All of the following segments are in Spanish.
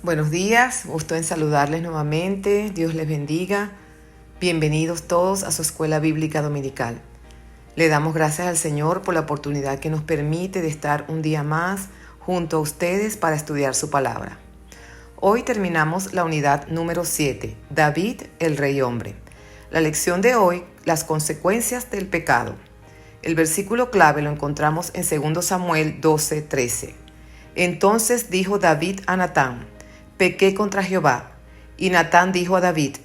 Buenos días, gusto en saludarles nuevamente. Dios les bendiga. Bienvenidos todos a su escuela bíblica dominical. Le damos gracias al Señor por la oportunidad que nos permite de estar un día más junto a ustedes para estudiar su palabra. Hoy terminamos la unidad número 7, David, el rey hombre. La lección de hoy, las consecuencias del pecado. El versículo clave lo encontramos en 2 Samuel 12:13. Entonces dijo David a Natán: pequé contra Jehová. Y Natán dijo a David: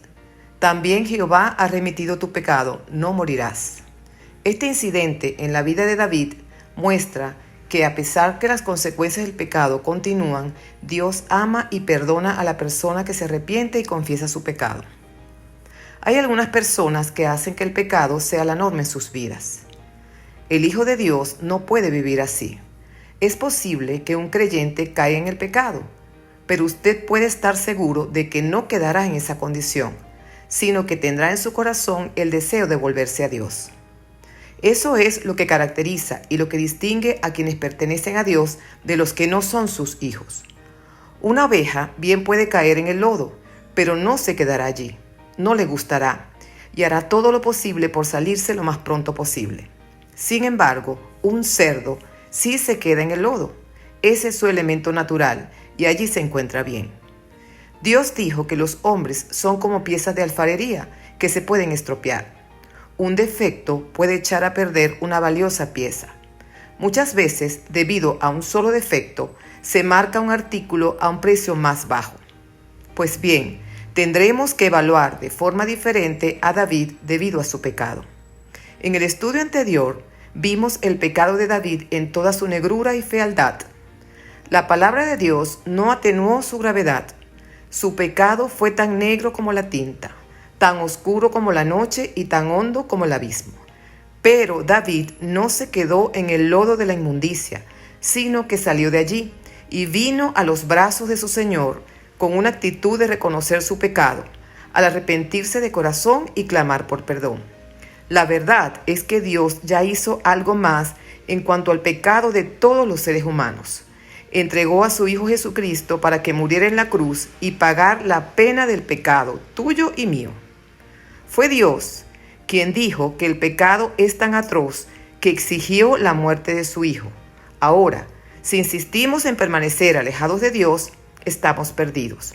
también Jehová ha remitido tu pecado, no morirás. Este incidente en la vida de David muestra que a pesar que las consecuencias del pecado continúan, Dios ama y perdona a la persona que se arrepiente y confiesa su pecado. Hay algunas personas que hacen que el pecado sea la norma en sus vidas. El Hijo de Dios no puede vivir así. Es posible que un creyente caiga en el pecado, pero usted puede estar seguro de que no quedará en esa condición, sino que tendrá en su corazón el deseo de volverse a Dios. Eso es lo que caracteriza y lo que distingue a quienes pertenecen a Dios de los que no son sus hijos. Una oveja bien puede caer en el lodo, pero no se quedará allí, no le gustará y hará todo lo posible por salirse lo más pronto posible. Sin embargo, un cerdo sí se queda en el lodo. Ese es su elemento natural y allí se encuentra bien. Dios dijo que los hombres son como piezas de alfarería que se pueden estropear. Un defecto puede echar a perder una valiosa pieza. Muchas veces, debido a un solo defecto, se marca un artículo a un precio más bajo. Pues bien, tendremos que evaluar de forma diferente a David debido a su pecado. En el estudio anterior, vimos el pecado de David en toda su negrura y fealdad. La palabra de Dios no atenuó su gravedad. Su pecado fue tan negro como la tinta, tan oscuro como la noche y tan hondo como el abismo. Pero David no se quedó en el lodo de la inmundicia, sino que salió de allí y vino a los brazos de su Señor con una actitud de reconocer su pecado, al arrepentirse de corazón y clamar por perdón. La verdad es que Dios ya hizo algo más en cuanto al pecado de todos los seres humanos. Entregó a su Hijo Jesucristo para que muriera en la cruz y pagar la pena del pecado, tuyo y mío. Fue Dios quien dijo que el pecado es tan atroz que exigió la muerte de su Hijo. Ahora, si insistimos en permanecer alejados de Dios, estamos perdidos.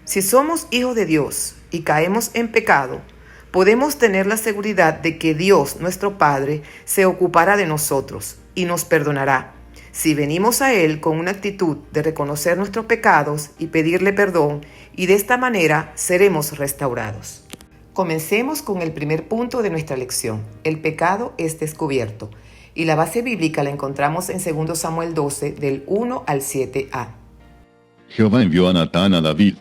Si somos hijos de Dios y caemos en pecado, podemos tener la seguridad de que Dios, nuestro Padre, se ocupará de nosotros y nos perdonará si venimos a Él con una actitud de reconocer nuestros pecados y pedirle perdón, y de esta manera seremos restaurados. Comencemos con el primer punto de nuestra lección. El pecado es descubierto, y la base bíblica la encontramos en 2 Samuel 12, del 1 al 7a. Jehová envió a Natán a David,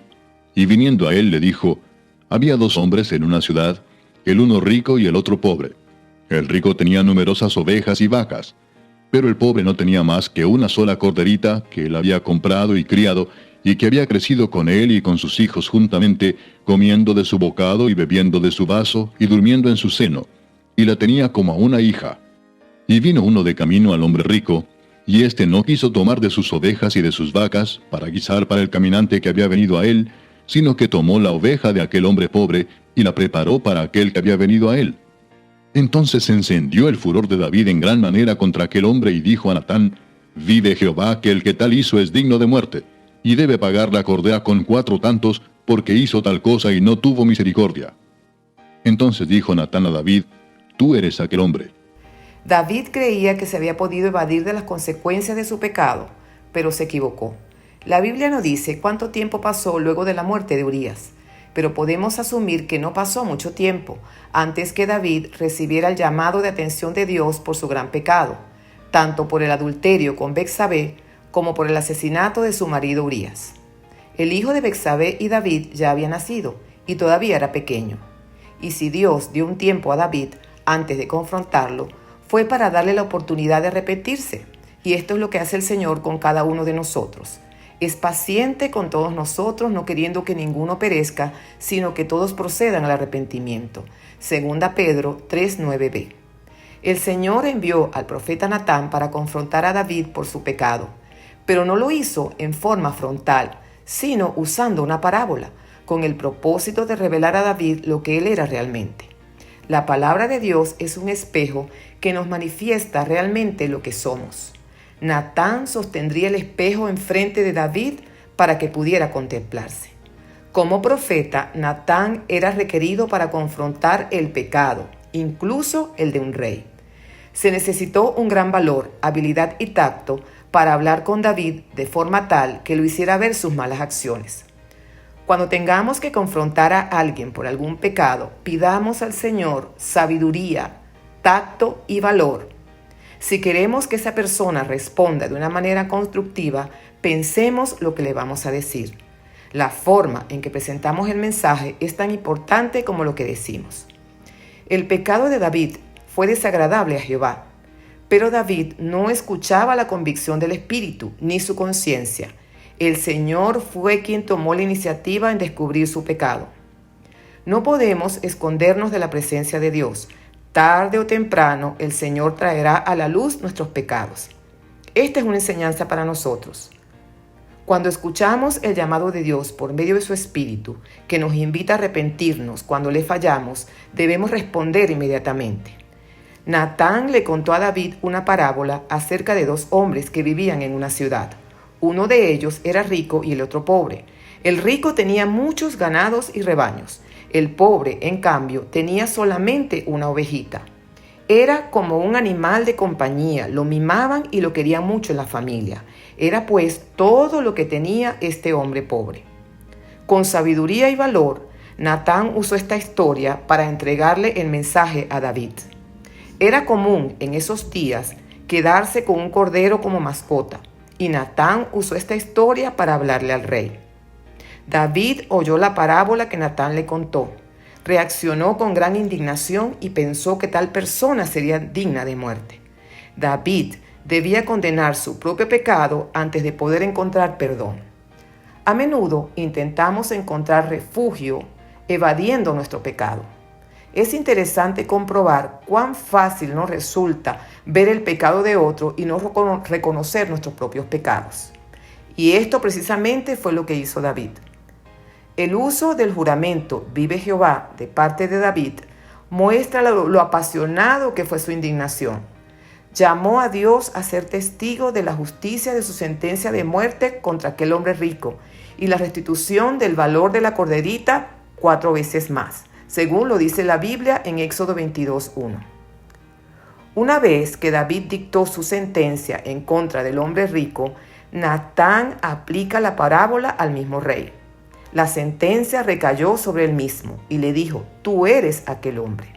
y viniendo a él le dijo: había dos hombres en una ciudad, el uno rico y el otro pobre. El rico tenía numerosas ovejas y vacas, pero el pobre no tenía más que una sola corderita que él había comprado y criado, y que había crecido con él y con sus hijos juntamente, comiendo de su bocado y bebiendo de su vaso, y durmiendo en su seno, y la tenía como a una hija. Y vino uno de camino al hombre rico, y éste no quiso tomar de sus ovejas y de sus vacas, para guisar para el caminante que había venido a él, sino que tomó la oveja de aquel hombre pobre, y la preparó para aquel que había venido a él. Entonces se encendió el furor de David en gran manera contra aquel hombre, y dijo a Natán: vive Jehová, que el que tal hizo es digno de muerte, y debe pagar la cordera con 4 tantos, porque hizo tal cosa y no tuvo misericordia. Entonces dijo Natán a David: tú eres aquel hombre. David creía que se había podido evadir de las consecuencias de su pecado, pero se equivocó. La Biblia no dice cuánto tiempo pasó luego de la muerte de Urías, pero podemos asumir que no pasó mucho tiempo antes que David recibiera el llamado de atención de Dios por su gran pecado, tanto por el adulterio con Betsabé como por el asesinato de su marido Urías. El hijo de Betsabé y David ya había nacido y todavía era pequeño. Y si Dios dio un tiempo a David antes de confrontarlo, fue para darle la oportunidad de arrepentirse. Y esto es lo que hace el Señor con cada uno de nosotros. Es paciente con todos nosotros, no queriendo que ninguno perezca, sino que todos procedan al arrepentimiento. Segunda Pedro 3:9b. El Señor envió al profeta Natán para confrontar a David por su pecado, pero no lo hizo en forma frontal, sino usando una parábola, con el propósito de revelar a David lo que él era realmente. La palabra de Dios es un espejo que nos manifiesta realmente lo que somos. Natán sostendría el espejo enfrente de David para que pudiera contemplarse. Como profeta, Natán era requerido para confrontar el pecado, incluso el de un rey. Se necesitó un gran valor, habilidad y tacto para hablar con David de forma tal que lo hiciera ver sus malas acciones. Cuando tengamos que confrontar a alguien por algún pecado, pidamos al Señor sabiduría, tacto y valor. Si queremos que esa persona responda de una manera constructiva, pensemos lo que le vamos a decir. La forma en que presentamos el mensaje es tan importante como lo que decimos. El pecado de David fue desagradable a Jehová, pero David no escuchaba la convicción del Espíritu ni su conciencia. El Señor fue quien tomó la iniciativa en descubrir su pecado. No podemos escondernos de la presencia de Dios. Tarde o temprano, el Señor traerá a la luz nuestros pecados. Esta es una enseñanza para nosotros. Cuando escuchamos el llamado de Dios por medio de su Espíritu, que nos invita a arrepentirnos cuando le fallamos, debemos responder inmediatamente. Natán le contó a David una parábola acerca de dos hombres que vivían en una ciudad. Uno de ellos era rico y el otro pobre. El rico tenía muchos ganados y rebaños. El pobre, en cambio, tenía solamente una ovejita. Era como un animal de compañía, lo mimaban y lo querían mucho en la familia. Era pues todo lo que tenía este hombre pobre. Con sabiduría y valor, Natán usó esta historia para entregarle el mensaje a David. Era común en esos días quedarse con un cordero como mascota, y Natán usó esta historia para hablarle al rey. David oyó la parábola que Natán le contó, reaccionó con gran indignación y pensó que tal persona sería digna de muerte. David debía condenar su propio pecado antes de poder encontrar perdón. A menudo intentamos encontrar refugio evadiendo nuestro pecado. Es interesante comprobar cuán fácil nos resulta ver el pecado de otro y no reconocer nuestros propios pecados. Y esto precisamente fue lo que hizo David. El uso del juramento "Vive Jehová" de parte de David muestra lo apasionado que fue su indignación. Llamó a Dios a ser testigo de la justicia de su sentencia de muerte contra aquel hombre rico y la restitución del valor de la corderita 4 veces más, según lo dice la Biblia en Éxodo 22:1. Una vez que David dictó su sentencia en contra del hombre rico, Natán aplica la parábola al mismo rey. La sentencia recayó sobre él mismo y le dijo: tú eres aquel hombre.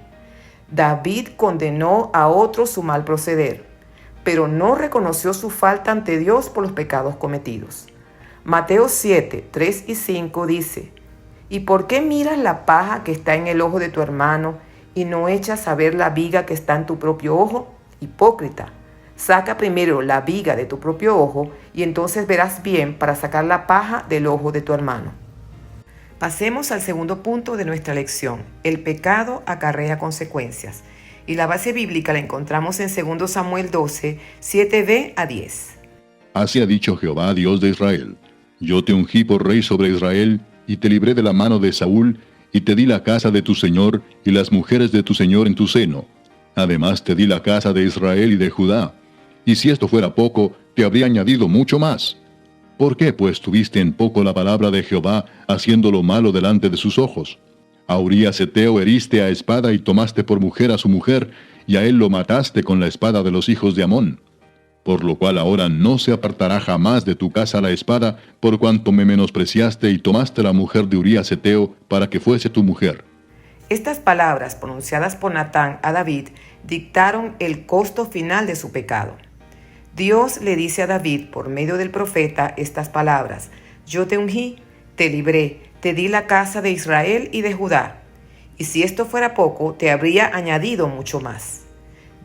David condenó a otro su mal proceder, pero no reconoció su falta ante Dios por los pecados cometidos. Mateo 7, 3 y 5 dice: ¿y por qué miras la paja que está en el ojo de tu hermano y no echas a ver la viga que está en tu propio ojo? Hipócrita, saca primero la viga de tu propio ojo y entonces verás bien para sacar la paja del ojo de tu hermano. Pasemos al segundo punto de nuestra lección. El pecado acarrea consecuencias. Y la base bíblica la encontramos en 2 Samuel 12, 7b a 10. Así ha dicho Jehová, Dios de Israel: yo te ungí por rey sobre Israel, y te libré de la mano de Saúl, y te di la casa de tu señor, y las mujeres de tu señor en tu seno. Además te di la casa de Israel y de Judá. Y si esto fuera poco, te habría añadido mucho más. ¿Por qué pues tuviste en poco la palabra de Jehová, haciendo lo malo delante de sus ojos? A Urías Heteo heriste a espada y tomaste por mujer a su mujer, y a él lo mataste con la espada de los hijos de Amón. Por lo cual ahora no se apartará jamás de tu casa la espada, por cuanto me menospreciaste y tomaste la mujer de Urías Heteo para que fuese tu mujer. Estas palabras pronunciadas por Natán a David dictaron el costo final de su pecado. Dios le dice a David por medio del profeta estas palabras: yo te ungí, te libré, te di la casa de Israel y de Judá. Y si esto fuera poco, te habría añadido mucho más.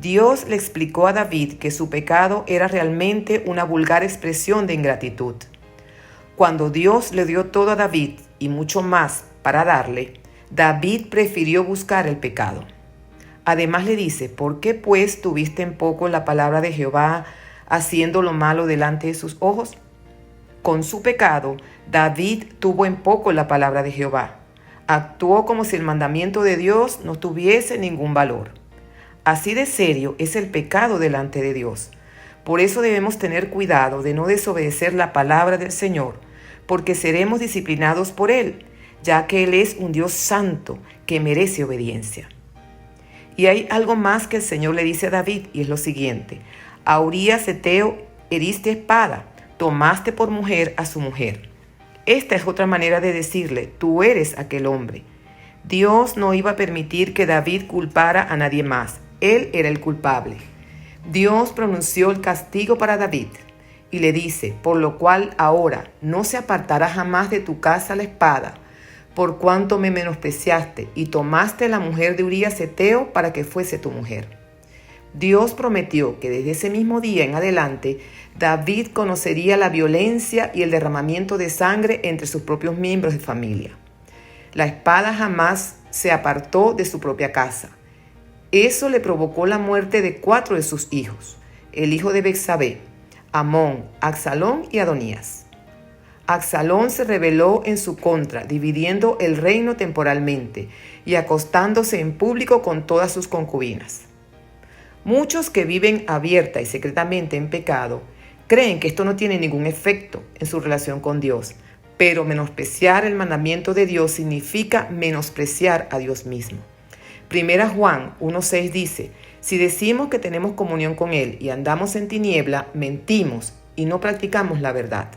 Dios le explicó a David que su pecado era realmente una vulgar expresión de ingratitud. Cuando Dios le dio todo a David y mucho más para darle, David prefirió buscar el pecado. Además le dice: ¿por qué pues tuviste en poco la palabra de Jehová, haciendo lo malo delante de sus ojos? Con su pecado, David tuvo en poco la palabra de Jehová. Actuó como si el mandamiento de Dios no tuviese ningún valor. Así de serio es el pecado delante de Dios. Por eso debemos tener cuidado de no desobedecer la palabra del Señor, porque seremos disciplinados por Él, ya que Él es un Dios santo que merece obediencia. Y hay algo más que el Señor le dice a David, y es lo siguiente: a Urías Heteo heriste espada, tomaste por mujer a su mujer. Esta es otra manera de decirle: tú eres aquel hombre. Dios no iba a permitir que David culpara a nadie más. Él era el culpable. Dios pronunció el castigo para David y le dice: por lo cual ahora no se apartará jamás de tu casa la espada, por cuanto me menospreciaste y tomaste la mujer de Urías Heteo para que fuese tu mujer. Dios prometió que desde ese mismo día en adelante David conocería la violencia y el derramamiento de sangre entre sus propios miembros de familia. La espada jamás se apartó de su propia casa. Eso le provocó la muerte de 4 de sus hijos: el hijo de Betsabé, Amón, Absalón y Adonías. Absalón se rebeló en su contra, dividiendo el reino temporalmente y acostándose en público con todas sus concubinas. Muchos que viven abierta y secretamente en pecado creen que esto no tiene ningún efecto en su relación con Dios, pero menospreciar el mandamiento de Dios significa menospreciar a Dios mismo. Primera Juan 1:6 dice: si decimos que tenemos comunión con Él y andamos en tiniebla, mentimos y no practicamos la verdad.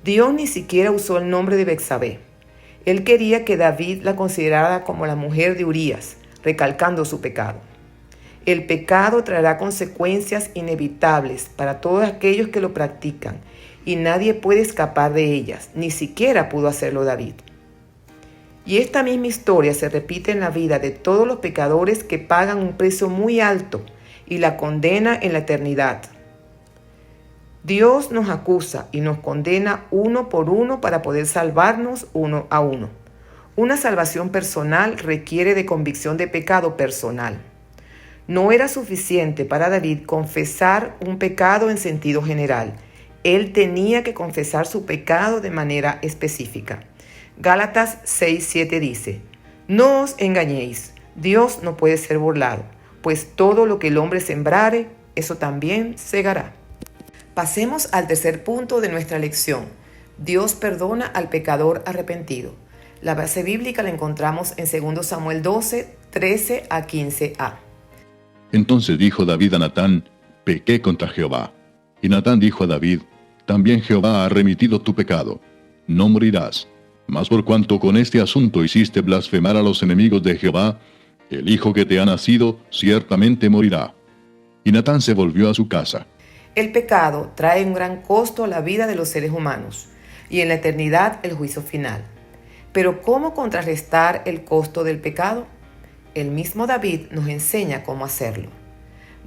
Dios ni siquiera usó el nombre de Betsabé. Él quería que David la considerara como la mujer de Urías, recalcando su pecado. El pecado traerá consecuencias inevitables para todos aquellos que lo practican, y nadie puede escapar de ellas, ni siquiera pudo hacerlo David. Y esta misma historia se repite en la vida de todos los pecadores que pagan un precio muy alto y la condena en la eternidad. Dios nos acusa y nos condena uno por uno para poder salvarnos uno a uno. Una salvación personal requiere de convicción de pecado personal. No era suficiente para David confesar un pecado en sentido general. Él tenía que confesar su pecado de manera específica. Gálatas 6:7 dice: no os engañéis, Dios no puede ser burlado, pues todo lo que el hombre sembrare, eso también segará. Pasemos al tercer punto de nuestra lección. Dios perdona al pecador arrepentido. La base bíblica la encontramos en 2 Samuel 12, 13 a 15a. Entonces dijo David a Natán: pequé contra Jehová. Y Natán dijo a David: también Jehová ha remitido tu pecado, no morirás. Mas por cuanto con este asunto hiciste blasfemar a los enemigos de Jehová, el hijo que te ha nacido ciertamente morirá. Y Natán se volvió a su casa. El pecado trae un gran costo a la vida de los seres humanos y en la eternidad el juicio final. Pero ¿cómo contrarrestar el costo del pecado? El mismo David nos enseña cómo hacerlo.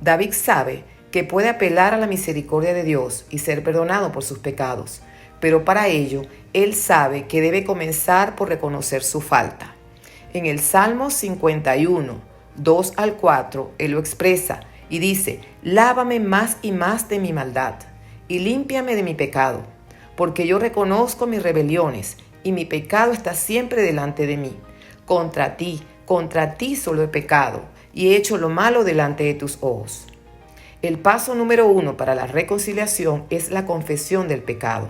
David sabe que puede apelar a la misericordia de Dios y ser perdonado por sus pecados, pero para ello él sabe que debe comenzar por reconocer su falta. En el Salmo 51, 2 al 4, él lo expresa y dice: lávame más y más de mi maldad y límpiame de mi pecado, porque yo reconozco mis rebeliones y mi pecado está siempre delante de mí. Contra ti solo he pecado y he hecho lo malo delante de tus ojos. El paso número 1 para la reconciliación es la confesión del pecado.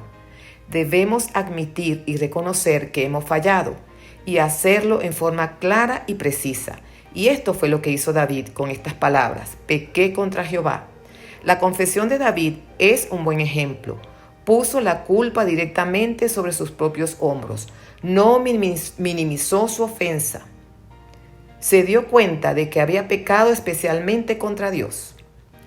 Debemos admitir y reconocer que hemos fallado y hacerlo en forma clara y precisa. Y esto fue lo que hizo David con estas palabras: pequé contra Jehová. La confesión de David es un buen ejemplo. Puso la culpa directamente sobre sus propios hombros. No minimizó su ofensa. Se dio cuenta de que había pecado especialmente contra Dios.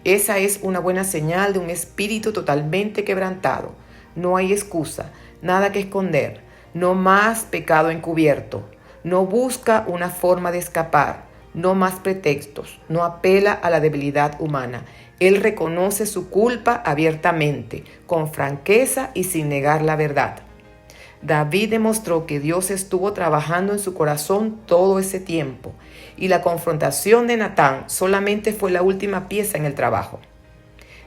Esa es una buena señal de un espíritu totalmente quebrantado. No hay excusa, nada que esconder, no más pecado encubierto. No busca una forma de escapar, no más pretextos, no apela a la debilidad humana. Él reconoce su culpa abiertamente, con franqueza y sin negar la verdad. David demostró que Dios estuvo trabajando en su corazón todo ese tiempo, y la confrontación de Natán solamente fue la última pieza en el trabajo.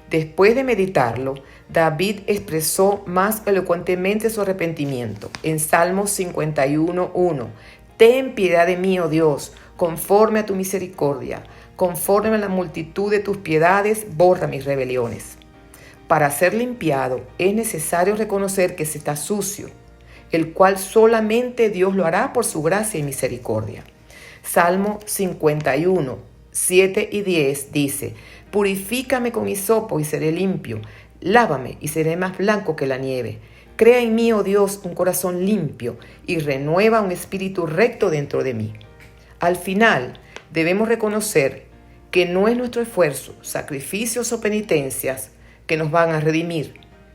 Después de meditarlo, David expresó más elocuentemente su arrepentimiento. En Salmos 51:1, Ten piedad de mí, oh Dios, conforme a tu misericordia, conforme a la multitud de tus piedades, borra mis rebeliones. Para ser limpiado es necesario reconocer que se está sucio, el cual solamente Dios lo hará por su gracia y misericordia. Salmo 51, 7 y 10 dice: Purifícame con hisopo y seré limpio, lávame y seré más blanco que la nieve. Crea en mí, oh Dios, un corazón limpio y renueva un espíritu recto dentro de mí. Al final, debemos reconocer que no es nuestro esfuerzo, sacrificios o penitencias que nos van a redimir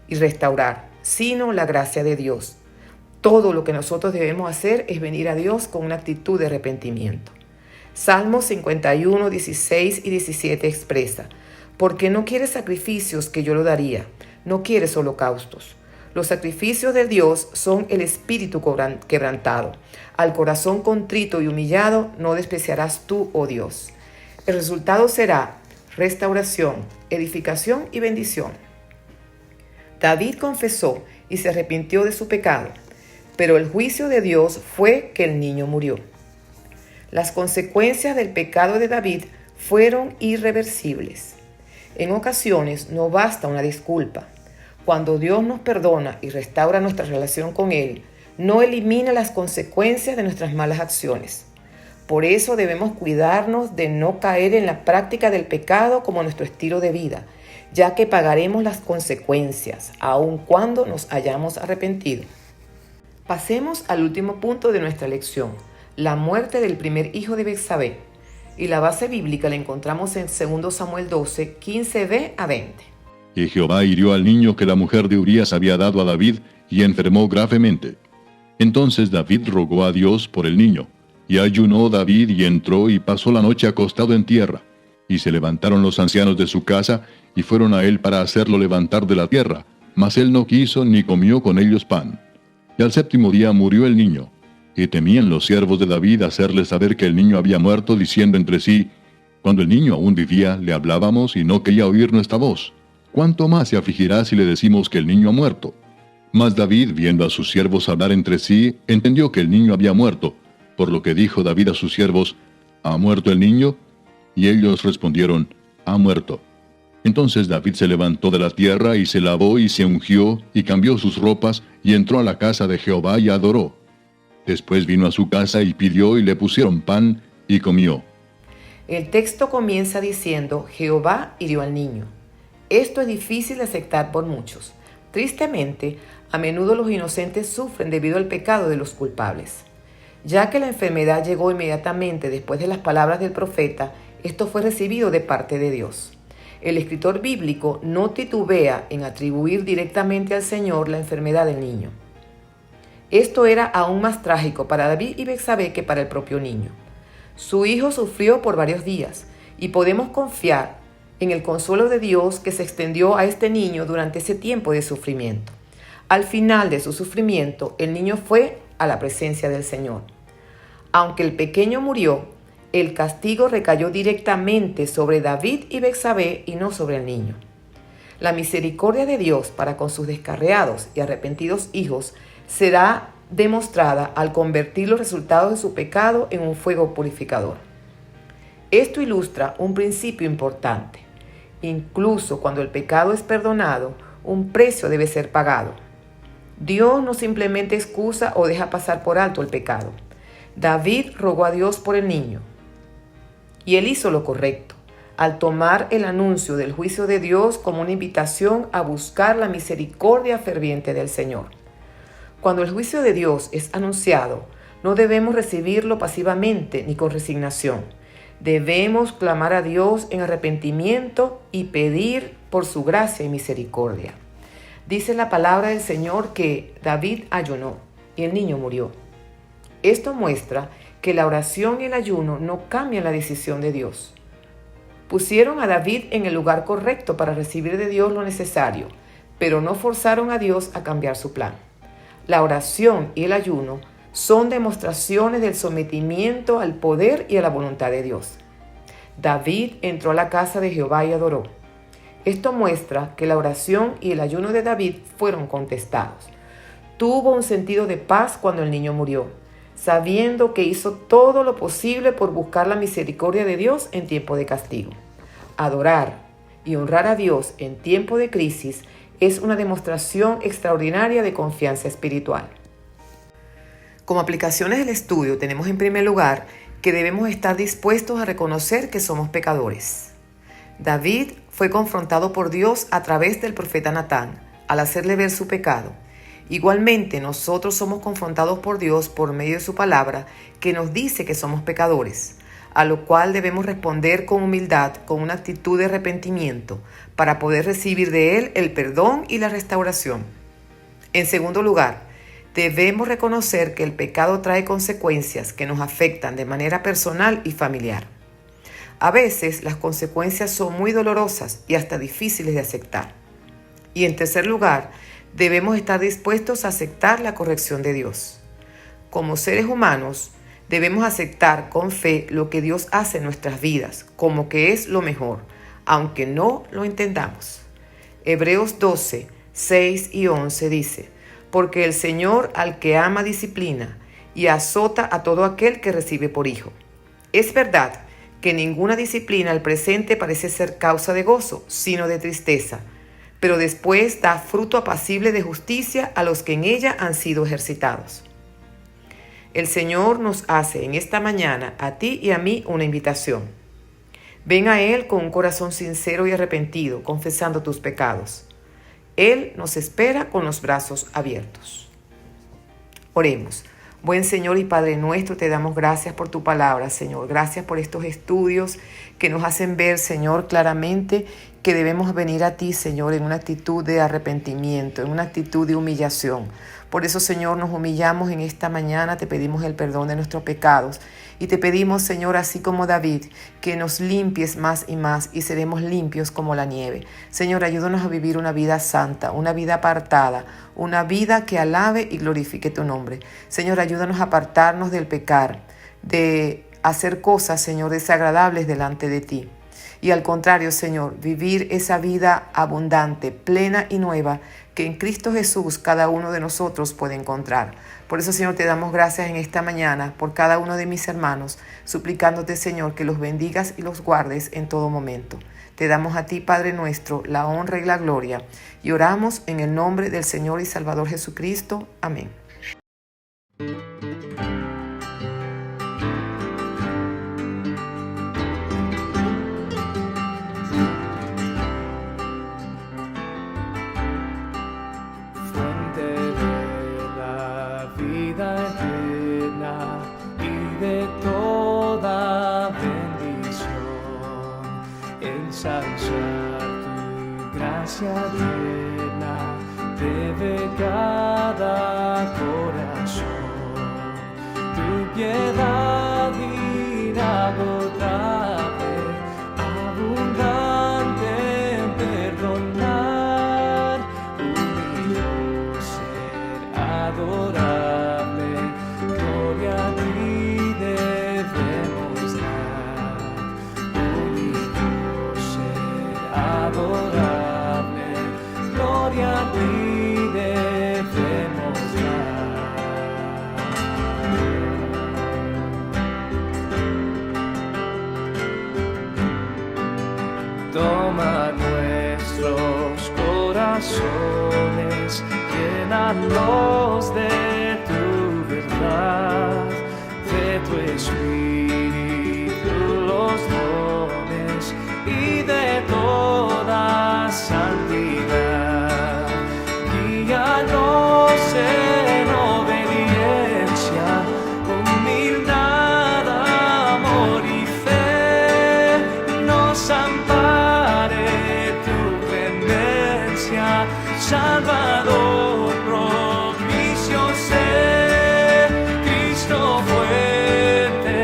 y restaurar, sino la gracia de Dios. Todo lo que nosotros debemos hacer es venir a Dios con una actitud de arrepentimiento. Salmos 51, 16 y 17 expresa: Porque no quieres sacrificios que yo lo daría, no quieres holocaustos. Los sacrificios de Dios son el espíritu quebrantado. Al corazón contrito y humillado no despreciarás tú, oh Dios. El resultado será restauración, edificación y bendición. David confesó y se arrepintió de su pecado, pero el juicio de Dios fue que el niño murió. Las consecuencias del pecado de David fueron irreversibles. En ocasiones no basta una disculpa. Cuando Dios nos perdona y restaura nuestra relación con Él, no elimina las consecuencias de nuestras malas acciones. Por eso debemos cuidarnos de no caer en la práctica del pecado como nuestro estilo de vida, ya que pagaremos las consecuencias, aun cuando nos hayamos arrepentido. Pasemos al último punto de nuestra lección: la muerte del primer hijo de Betsabé. Y la base bíblica la encontramos en 2 Samuel 12, 15b a 20. Y Jehová hirió al niño que la mujer de Urías había dado a David, y enfermó gravemente. Entonces David rogó a Dios por el niño, y ayunó David y entró y pasó la noche acostado en tierra. Y se levantaron los ancianos de su casa, y fueron a él para hacerlo levantar de la tierra, mas él no quiso ni comió con ellos pan. Y al 7º día murió el niño. Y temían los siervos de David hacerle saber que el niño había muerto, diciendo entre sí: Cuando el niño aún vivía, le hablábamos y no quería oír nuestra voz. ¿Cuánto más se afligirá si le decimos que el niño ha muerto? Mas David, viendo a sus siervos hablar entre sí, entendió que el niño había muerto, por lo que dijo David a sus siervos: ¿Ha muerto el niño? Y ellos respondieron: Ha muerto. Entonces David se levantó de la tierra y se lavó y se ungió y cambió sus ropas y entró a la casa de Jehová y adoró. Después vino a su casa y pidió y le pusieron pan y comió. El texto comienza diciendo: Jehová hirió al niño. Esto es difícil de aceptar por muchos. Tristemente, a menudo los inocentes sufren debido al pecado de los culpables. Ya que la enfermedad llegó inmediatamente después de las palabras del profeta, esto fue recibido de parte de Dios. El escritor bíblico no titubea en atribuir directamente al Señor la enfermedad del niño. Esto era aún más trágico para David y Betsabé que para el propio niño. Su hijo sufrió por varios días y podemos confiar en el consuelo de Dios que se extendió a este niño durante ese tiempo de sufrimiento. Al final de su sufrimiento, el niño fue a la presencia del Señor. Aunque el pequeño murió, el castigo recayó directamente sobre David y Betsabé y no sobre el niño. La misericordia de Dios para con sus descarriados y arrepentidos hijos será demostrada al convertir los resultados de su pecado en un fuego purificador. Esto ilustra un principio importante. Incluso cuando el pecado es perdonado, un precio debe ser pagado. Dios no simplemente excusa o deja pasar por alto el pecado. David rogó a Dios por el niño, y él hizo lo correcto, al tomar el anuncio del juicio de Dios como una invitación a buscar la misericordia ferviente del Señor. Cuando el juicio de Dios es anunciado, no debemos recibirlo pasivamente ni con resignación. Debemos clamar a Dios en arrepentimiento y pedir por su gracia y misericordia. Dice la palabra del Señor que David ayunó y el niño murió. Esto muestra que la oración y el ayuno no cambian la decisión de Dios. Pusieron a David en el lugar correcto para recibir de Dios lo necesario, pero no forzaron a Dios a cambiar su plan. La oración y el ayuno son demostraciones del sometimiento al poder y a la voluntad de Dios. David entró a la casa de Jehová y adoró. Esto muestra que la oración y el ayuno de David fueron contestados. Tuvo un sentido de paz cuando el niño murió, sabiendo que hizo todo lo posible por buscar la misericordia de Dios en tiempo de castigo. Adorar y honrar a Dios en tiempo de crisis es una demostración extraordinaria de confianza espiritual. Como aplicaciones del estudio, tenemos en primer lugar que debemos estar dispuestos a reconocer que somos pecadores. David fue confrontado por Dios a través del profeta Natán, al hacerle ver su pecado. Igualmente, nosotros somos confrontados por Dios por medio de su palabra, que nos dice que somos pecadores, a lo cual debemos responder con humildad, con una actitud de arrepentimiento, para poder recibir de Él el perdón y la restauración. En segundo lugar, debemos reconocer que el pecado trae consecuencias que nos afectan de manera personal y familiar. A veces las consecuencias son muy dolorosas y hasta difíciles de aceptar. Y en tercer lugar, debemos estar dispuestos a aceptar la corrección de Dios. Como seres humanos, debemos aceptar con fe lo que Dios hace en nuestras vidas, como que es lo mejor, aunque no lo entendamos. Hebreos 12, 6 y 11 dice: porque el Señor al que ama disciplina y azota a todo aquel que recibe por hijo. Es verdad que ninguna disciplina al presente parece ser causa de gozo, sino de tristeza, pero después da fruto apacible de justicia a los que en ella han sido ejercitados. El Señor nos hace en esta mañana, a ti y a mí, una invitación. Ven a Él con un corazón sincero y arrepentido, confesando tus pecados. Él nos espera con los brazos abiertos. Oremos. Buen Señor y Padre nuestro, te damos gracias por tu palabra, Señor. Gracias por estos estudios que nos hacen ver, Señor, claramente que debemos venir a ti, Señor, en una actitud de arrepentimiento, en una actitud de humillación. Por eso, Señor, nos humillamos en esta mañana, te pedimos el perdón de nuestros pecados y te pedimos, Señor, así como David, que nos limpies más y más y seremos limpios como la nieve. Señor, ayúdanos a vivir una vida santa, una vida apartada, una vida que alabe y glorifique tu nombre. Señor, ayúdanos a apartarnos del pecar, de hacer cosas, Señor, desagradables delante de ti. Y al contrario, Señor, vivir esa vida abundante, plena y nueva que en Cristo Jesús cada uno de nosotros puede encontrar. Por eso, Señor, te damos gracias en esta mañana por cada uno de mis hermanos, suplicándote, Señor, que los bendigas y los guardes en todo momento. Te damos a ti, Padre nuestro, la honra y la gloria, y oramos en el nombre del Señor y Salvador Jesucristo. Amén. Ensalzar tu gracia llena debe cada corazón, tu piedad inagotable, abundante en perdonar, unido ser adorable, gloria a ti debemos dar, adorable, gloria a ti debemos dar. Toma nuestros corazones, llénalos de tu verdad, de tu espíritu los dones y de toda santidad. Guíanos en obediencia, humildad, amor y fe. Nos ampare tu clemencia, Salvador propicio sé. Cristo fuente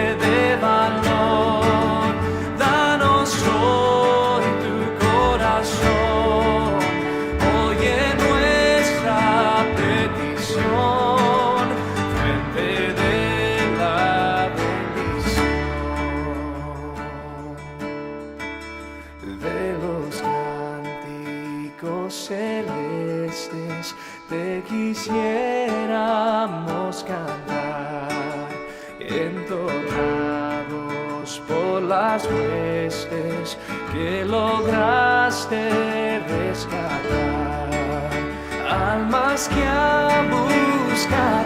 te quisiéramos cantar, entonados por las huestes que lograste rescatar, almas que a buscar